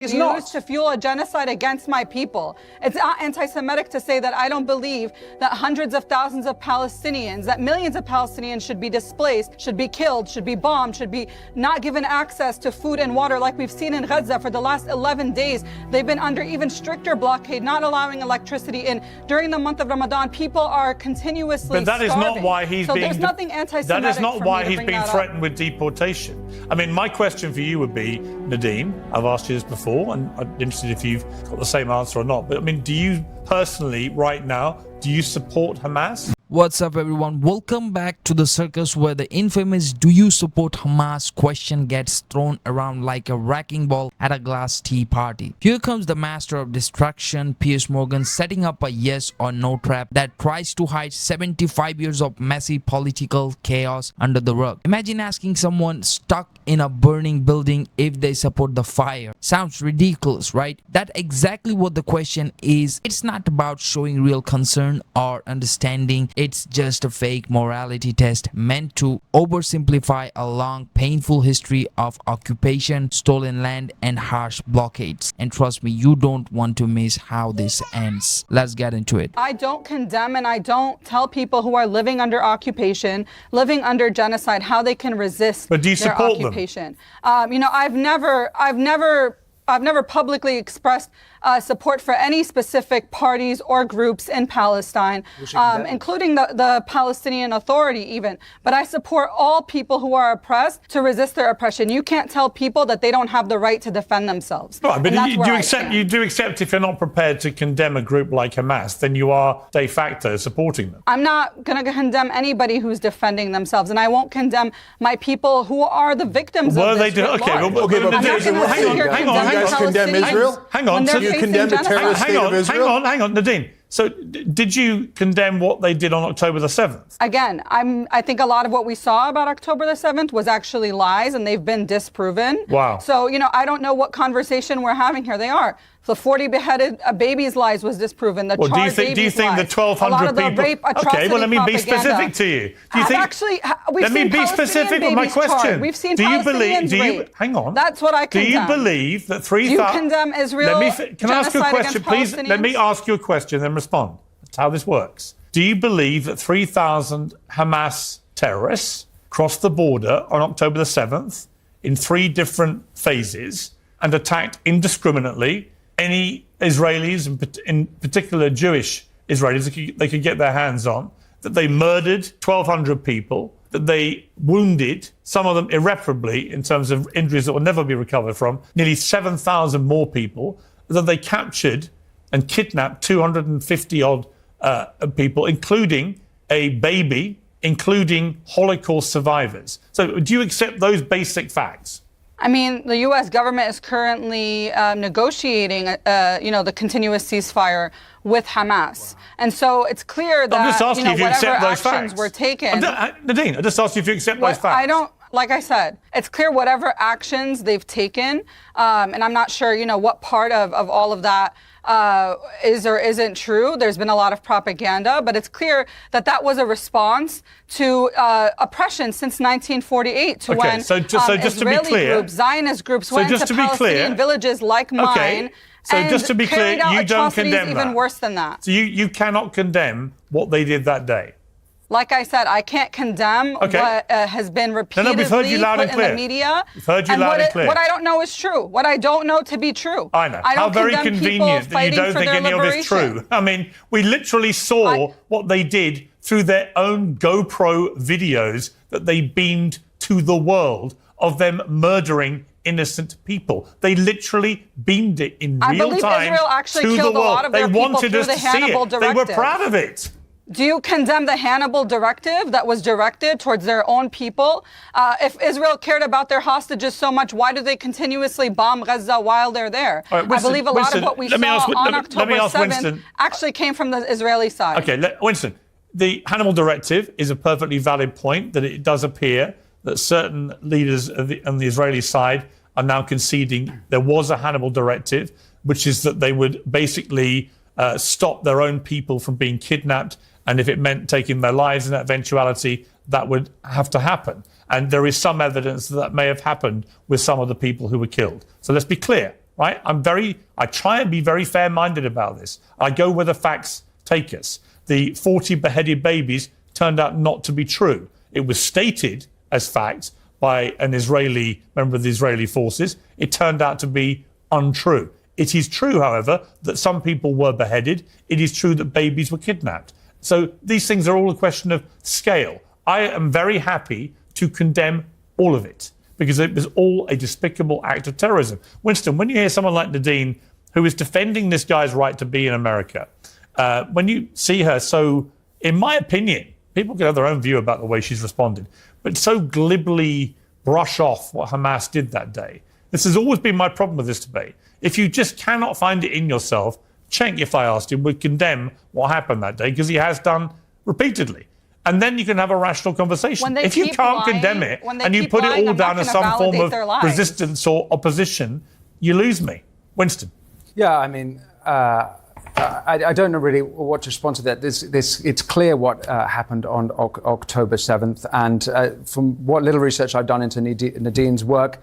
used to fuel a genocide against my people. It's not anti-Semitic to say that I don't believe that hundreds of thousands of Palestinians, that millions of Palestinians should be displaced, should be killed, should be bombed, should be not given access to food and water like we've seen in Gaza for the last 11 days. They've been under even stricter blockade, not allowing electricity in. During the month of Ramadan, people are continuously But that is starving. not why he's so being... there's nothing anti-Semitic. That is not why he's being threatened up. with deportation. I mean, my question for you would be, Nardeen, I've asked you this before, and I'm interested if you've got the same answer or not. But I mean, do you personally, right now, do you support Hamas? What's up, everyone? Welcome back to the circus where the infamous "Do you support Hamas?" question gets thrown around like a wrecking ball at a glass tea party. Here comes the master of destruction, Piers Morgan, setting up a yes or no trap that tries to hide 75 years of messy political chaos under the rug. Imagine asking someone stuck in a burning building if they support the fire. Sounds ridiculous, right? That's exactly what the question is. It's not about showing real concern or understanding. It's just a fake morality test meant to oversimplify a long, painful history of occupation, stolen land, and harsh blockades. And trust me, you don't want to miss how this ends. Let's get into it. I don't condemn and I don't tell people who are living under occupation, living under genocide, how they can resist But do you their support occupation. You know, I've never publicly expressed support for any specific parties or groups in Palestine, including the Palestinian Authority even. But I support all people who are oppressed to resist their oppression. You can't tell people that they don't have the right to defend themselves. Right, but you do accept if you're not prepared to condemn a group like Hamas, then you are de facto supporting them. I'm not going to condemn anybody who's defending themselves, and I won't condemn my people who are the victims of this. Hang on. You guys condemn Israel? Hang on. Do you condemn the terrorist state of Israel? Hang on, Nardeen. So did you condemn what they did on October the 7th? Again, I think a lot of what we saw about October the 7th was actually lies, and they've been disproven. Wow. So, you know, I don't know what conversation we're having here. They are. The 40 beheaded babies lies was disproven. The Well, do you think the 1,200 people? Rape, Okay, well, let me be specific to you. Do you think? Actually, we've let me seen be specific with my question. We've seen Palestinians raped. Hang on. That's what I condemn. Do you believe that 3,000? Do you condemn Israel? Can I ask you a question, please? Let me ask you a question, then respond. That's how this works. Do you believe that 3,000 Hamas terrorists crossed the border on October the 7th in 3 different phases and attacked indiscriminately any Israelis, in particular Jewish Israelis, they could get their hands on, that they murdered 1,200 people, that they wounded, some of them irreparably in terms of injuries that will never be recovered from, nearly 7,000 more people, that they captured and kidnapped 250-odd people, including a baby, including Holocaust survivors. So do you accept those basic facts? I mean, the U.S. government is currently negotiating, the continuous ceasefire with Hamas. And so it's clear that, I'm just asking if you accept those actions facts. were taken. Nardeen, I just asked you if you accept those facts. Like I said, it's clear whatever actions they've taken, and I'm not sure, what part of all of that is or isn't true. There's been a lot of propaganda, but it's clear that that was a response to oppression since 1948, to when Israeli groups, Zionist groups went to Palestinian villages like mine. So just to be clear, you don't condemn that. Even worse than that. So you cannot condemn what they did that day. Like I said, I can't condemn what has been repeatedly put in the media. We've heard you loud and clear. What I don't know is true. What I don't know to be true. I know. How very convenient that you don't think any of it's true. I mean, we literally saw what they did through their own GoPro videos that they beamed to the world of them murdering innocent people. They literally beamed it in real time. I believe Israel actually killed a lot of their people through the Hannibal Directive. They were proud of it. Do you condemn the Hannibal Directive that was directed towards their own people? If Israel cared about their hostages so much, why do they continuously bomb Gaza while they're there? Right, Winston, I believe a lot of what we saw on October 7th actually came from the Israeli side. Okay, Winston, the Hannibal Directive is a perfectly valid point that it does appear that certain leaders on the Israeli side are now conceding there was a Hannibal Directive, which is that they would basically stop their own people from being kidnapped. And if it meant taking their lives in that eventuality, that would have to happen. And there is some evidence that may have happened with some of the people who were killed. So let's be clear. right? I try and be very fair-minded about this. I go where the facts take us. The 40 beheaded babies turned out not to be true. It was stated as fact by an Israeli member of the Israeli forces. It turned out to be untrue. It is true, however, that some people were beheaded. It is true that babies were kidnapped. So these things are all a question of scale. I am very happy to condemn all of it because it was all a despicable act of terrorism. Winston, when you hear someone like Nardeen, who is defending this guy's right to be in America, when you see her so, in my opinion, people can have their own view about the way she's responded, but so glibly brush off what Hamas did that day. This has always been my problem with this debate. If you just cannot find it in yourself, Cenk, if I asked him, would condemn what happened that day, because he has done repeatedly. And then you can have a rational conversation. If you can't condemn it and you put it all down as some form of resistance or opposition, you lose me. Winston. Yeah, I mean, I don't know really what to respond to that. It's clear what happened on October 7th. And from what little research I've done into Nardeen's work,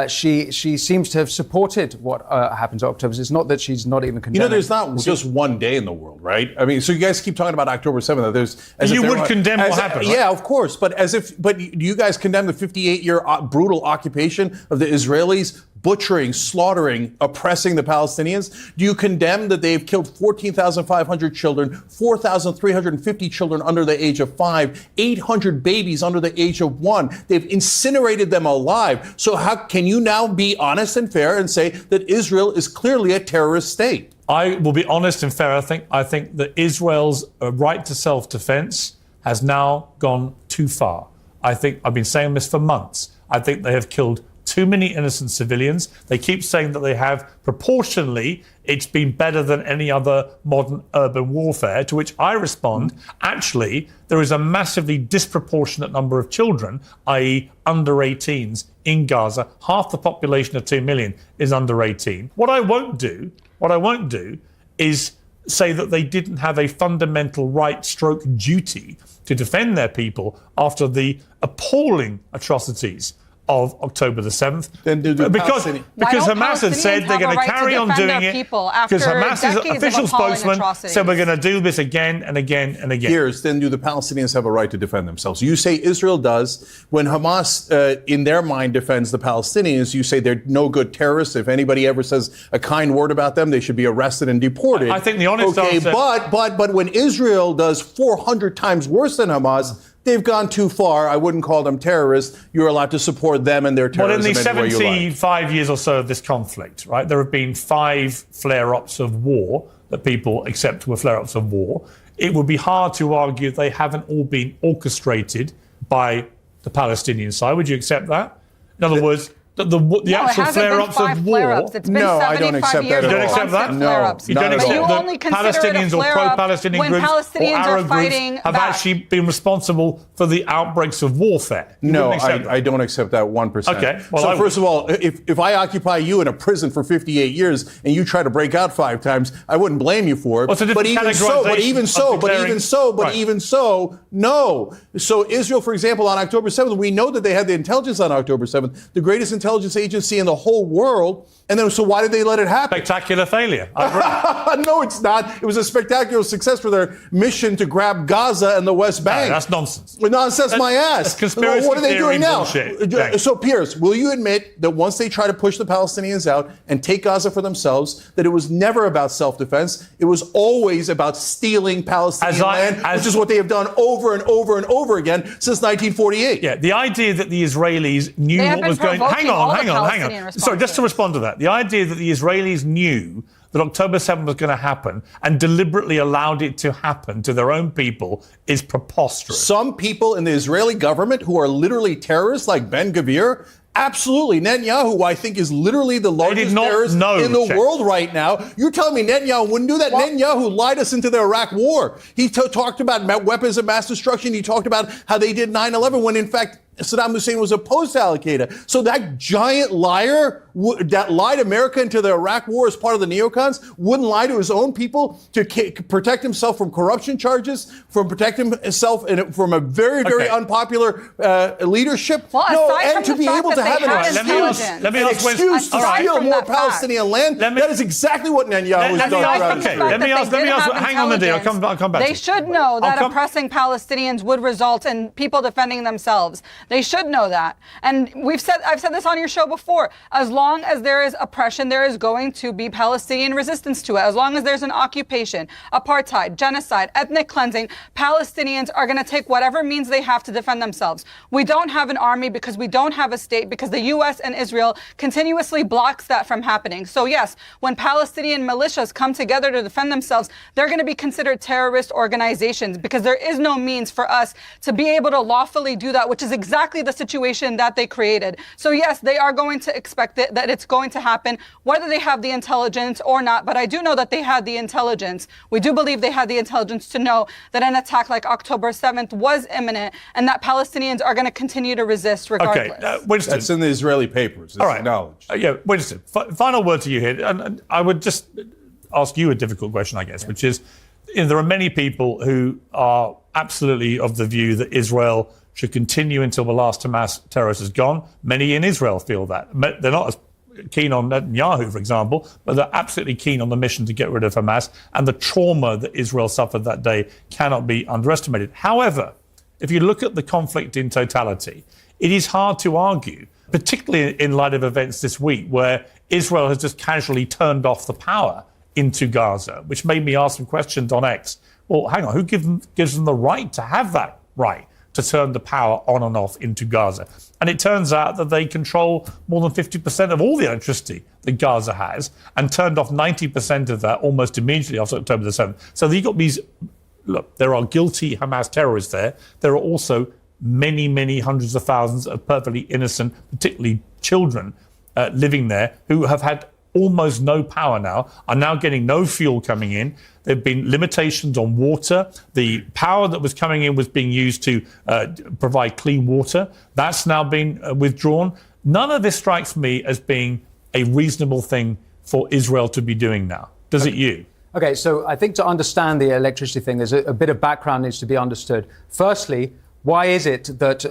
she seems to have supported what happened on October. It's not that she's not even condemning. You know, there's not just one day in the world, right? I mean, so you guys keep talking about October 7th. You would condemn what happened, right? Yeah, of course. But do you guys condemn the 58-year brutal occupation of the Israelis, butchering, slaughtering, oppressing the Palestinians? Do you condemn that they've killed 14,500 children, 4,350 children under the age of 5, 800 babies under the age of 1? They've incinerated them alive. So how can you now be honest and fair and say that Israel is clearly a terrorist state? I will be honest and fair. I think that Israel's right to self-defense has now gone too far. I think I've been saying this for months. I think they have killed too many innocent civilians. They keep saying that they have. Proportionally, it's been better than any other modern urban warfare, to which I respond, actually, there is a massively disproportionate number of children, i.e. under 18s in Gaza. Half the population of 2 million is under 18. What I won't do is say that they didn't have a fundamental right stroke duty to defend their people after the appalling atrocities of October the 7th. Then do because Hamas had said they're going to carry on doing it. Because Hamas's official spokesman said we're going to do this again and again and again. Years, then do the Palestinians have a right to defend themselves? You say Israel does. When Hamas, in their mind, defends the Palestinians, you say they're no good terrorists. If anybody ever says a kind word about them, they should be arrested and deported. I think the honest answer... But when Israel does 400 times worse than Hamas, they've gone too far. I wouldn't call them terrorists. You're allowed to support them and their terrorism. Well, in the 75 years or so of this conflict, right, there have been 5 flare-ups of war that people accept were flare-ups of war. It would be hard to argue they haven't all been orchestrated by the Palestinian side. Would you accept that? In other words, the actual flare-ups of war. No, I don't accept that. You don't accept that? No. You don't accept that Palestinians or pro-Palestinian groups or Arab groups have actually been responsible for the outbreaks of warfare? No, I don't accept that 1%. Okay. Well, so first of all, if I occupy you in a prison for 58 years and you try to break out 5 times, I wouldn't blame you for it. Well, but even so, no. So Israel, for example, on October 7th, we know that they had the intelligence on October 7th, the greatest intelligence agency in the whole world. And then, so why did they let it happen? Spectacular failure. No, it's not. It was a spectacular success for their mission to grab Gaza and the West Bank. No, that's nonsense. Nonsense, my ass. That's conspiracy what are they theory doing now? Bullshit. So, Piers, will you admit that once they try to push the Palestinians out and take Gaza for themselves, that it was never about self-defense? It was always about stealing Palestinian land, which is what they have done over and over and over again since 1948. Yeah, the idea that the Israelis knew what was going... Hang on. Sorry, just to respond to that. The idea that the Israelis knew that October 7th was going to happen and deliberately allowed it to happen to their own people is preposterous. Some people in the Israeli government who are literally terrorists, like Ben Gvir, absolutely. Netanyahu, I think, is literally the largest terrorist in the world right now. You're telling me Netanyahu wouldn't do that? What? Netanyahu lied us into the Iraq war. He talked about weapons of mass destruction. He talked about how they did 9/11 when, in fact, Saddam Hussein was opposed to Al-Qaeda. So that giant liar that lied America into the Iraq war as part of the neocons wouldn't lie to his own people to protect himself from corruption charges, from protecting himself from a very, very unpopular leadership. Well, no, and to be able to have an excuse to steal more Palestinian land. That is exactly what Netanyahu has done. Let me ask. Hang on, Nardeen. I'll come back. They should know that oppressing Palestinians would result in people defending themselves. They should know that. And I've said this on your show before. As long as there is oppression, there is going to be Palestinian resistance to it. As long as there's an occupation, apartheid, genocide, ethnic cleansing, Palestinians are going to take whatever means they have to defend themselves. We don't have an army because we don't have a state, because the U.S. and Israel continuously blocks that from happening. So yes, when Palestinian militias come together to defend themselves, they're going to be considered terrorist organizations because there is no means for us to be able to lawfully do that, which is exactly the situation that they created. So yes, they are going to expect that it's going to happen, whether they have the intelligence or not. But I do know that they had the intelligence. We do believe they had the intelligence to know that an attack like October 7th was imminent and that Palestinians are going to continue to resist regardless. Okay, Winston. That's in the Israeli papers. It's all right. Acknowledged. Yeah, Winston, final word to you here. And I would just ask you a difficult question, I guess, which is, there are many people who are absolutely of the view that Israel should continue until the last Hamas terrorist is gone. Many in Israel feel that. They're not as keen on Netanyahu, for example, but they're absolutely keen on the mission to get rid of Hamas. And the trauma that Israel suffered that day cannot be underestimated. However, if you look at the conflict in totality, it is hard to argue, particularly in light of events this week, where Israel has just casually turned off the power into Gaza, which made me ask some questions on X. Well, hang on, who gives them the right to have that right to turn the power on and off into Gaza? And it turns out that they control more than 50% of all the electricity that Gaza has and turned off 90% of that almost immediately after October the 7th. So you've got these, look, there are guilty Hamas terrorists there. There are also many, many hundreds of thousands of perfectly innocent, particularly children, living there who have had almost no power now, are now getting no fuel coming in. There have been limitations on water. The power that was coming in was being used to provide clean water. That's now been withdrawn. None of this strikes me as being a reasonable thing for Israel to be doing now. Does it you? Okay, so I think to understand the electricity thing, there's a bit of background needs to be understood. Firstly, why is it that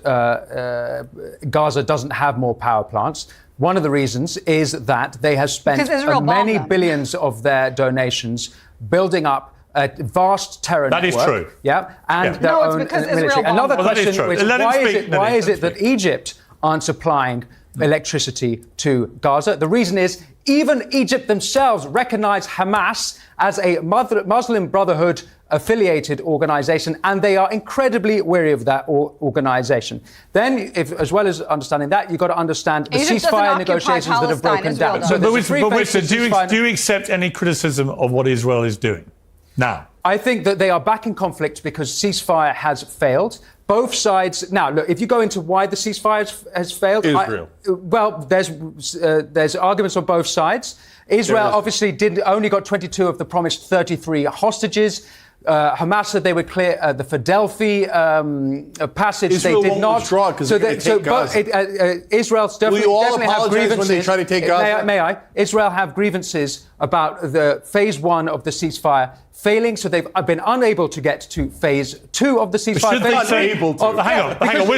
Gaza doesn't have more power plants? One of the reasons is that they have spent many billions of their donations building up a vast terror network. That is true. Yeah, and their own military. Another question is, why is it that Egypt aren't supplying electricity to Gaza? The reason is, even Egypt themselves recognize Hamas as a Muslim Brotherhood affiliated organization, and they are incredibly wary of that organization. Then, as well as understanding that, you've got to understand the ceasefire negotiations that have broken down. So but Winston, do you accept any criticism of what Israel is doing now? I think that they are back in conflict because ceasefire has failed. Both sides. Now, look, if you go into why the ceasefire has failed, Israel. There's arguments on both sides. Israel obviously only got 22 of the promised 33 hostages. Hamas said they would clear the Philadelphia passage. Israel they did not. Withdraw because Israel's definitely have grievances. When they try to take Gaza? May I? Israel have grievances about the phase 1 of the ceasefire failing, so they've been unable to get to phase 2 of the ceasefire. Hang on,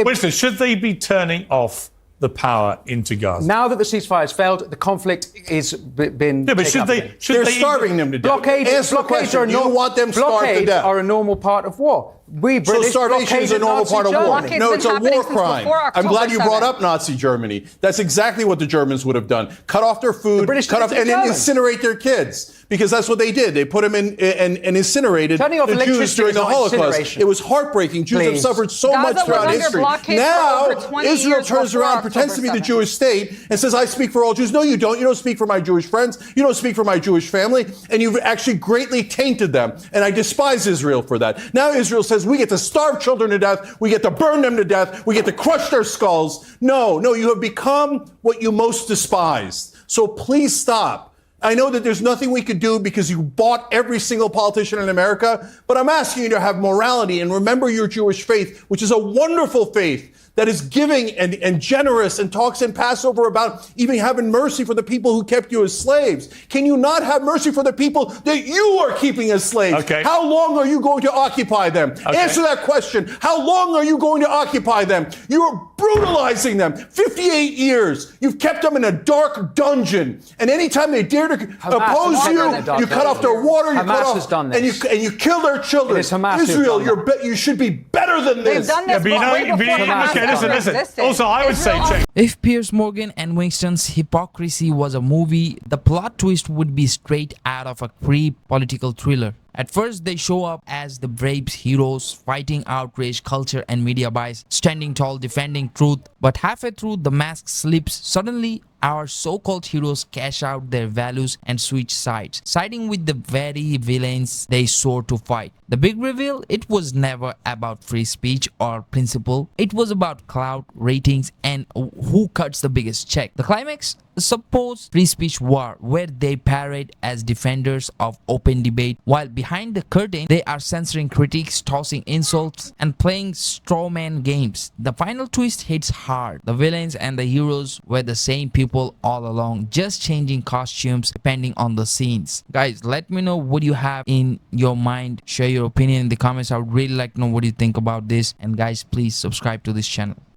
Winston, should they be turning off the power into Gaza? Now that the ceasefire has failed, the conflict is been. Yeah, but they're starving them to death. Blockades are a normal part of war. So starvation is a normal part of war. No, it's a war crime. I'm glad you brought up Nazi Germany. That's exactly what the Germans would have done. Cut off their food, and incinerate their kids. Because that's what they did. They put them in and incinerated the Jews during the Holocaust. It was heartbreaking. Jews have suffered so much throughout history. Now, Israel turns around, pretends to be the Jewish state, and says, I speak for all Jews. No, you don't. You don't speak for my Jewish friends. You don't speak for my Jewish family. And you've actually greatly tainted them. And I despise Israel for that. Now Israel says, we get to starve children to death. We get to burn them to death. We get to crush their skulls. No, you have become what you most despised. So please stop. I know that there's nothing we could do because you bought every single politician in America, but I'm asking you to have morality and remember your Jewish faith, which is a wonderful faith that is giving and generous and talks in Passover about even having mercy for the people who kept you as slaves? Can you not have mercy for the people that you are keeping as slaves? Okay. How long are you going to occupy them? Okay. Answer that question. How long are you going to occupy them? You are brutalizing them. 58 years. You've kept them in a dark dungeon. And anytime they dare to oppose you, you cut off their water, you cut off, and you kill their children. Israel, you should be better than this. They've done this way before Hamas listen. existed. Also, I would say, check. If Piers Morgan and Winston's Hypocrisy was a movie, the plot twist would be straight out of a pre-political thriller. At first, they show up as the brave heroes fighting outrage, culture, and media bias, standing tall, defending truth. But halfway through, the mask slips. Suddenly, our so-called heroes cash out their values and switch sides, siding with the very villains they swore to fight. The big reveal, it was never about free speech or principle. It was about clout, ratings, and who cuts the biggest check. The climax? Suppose free speech war, where they parade as defenders of open debate, while behind the curtain they are censoring critics, tossing insults, and playing strawman games. The final twist hits hard. The villains and the heroes were the same people all along, just changing costumes depending on the scenes. Guys, let me know what you have in your mind. Share your opinion in the comments. I would really like to know what you think about this. And guys, please subscribe to this channel.